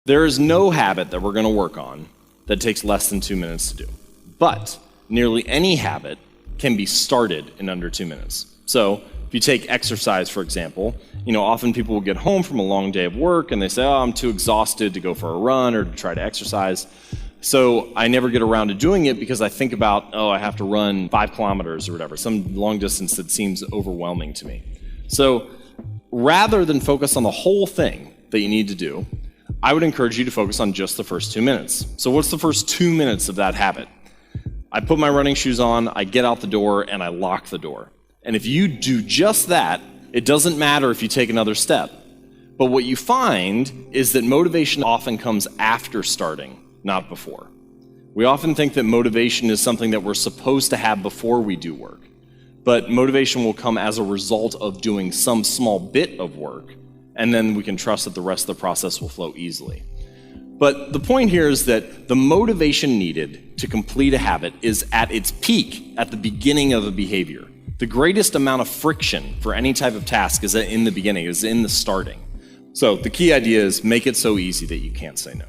There is no habit that we're going to work on that takes less than 2 minutes to do. But nearly any habit can be started in under 2 minutes. So if you take exercise, for example, often people will get home from a long day of work and they say, I'm too exhausted to go for a run or to try to exercise. So I never get around to doing it because I think about, I have to run 5 kilometers or whatever, some long distance that seems overwhelming to me. So rather than focus on the whole thing that you need to do, I would encourage you to focus on just the first 2 minutes. So what's the first 2 minutes of that habit? I put my running shoes on, I get out the door, and I lock the door. And if you do just that, it doesn't matter if you take another step. But what you find is that motivation often comes after starting, not before. We often think that motivation is something that we're supposed to have before we do work. But motivation will come as a result of doing some small bit of work, and then we can trust that the rest of the process will flow easily. But the point here is that the motivation needed to complete a habit is at its peak at the beginning of a behavior. The greatest amount of friction for any type of task is in the beginning, is in the starting. So the key idea is make it so easy that you can't say no.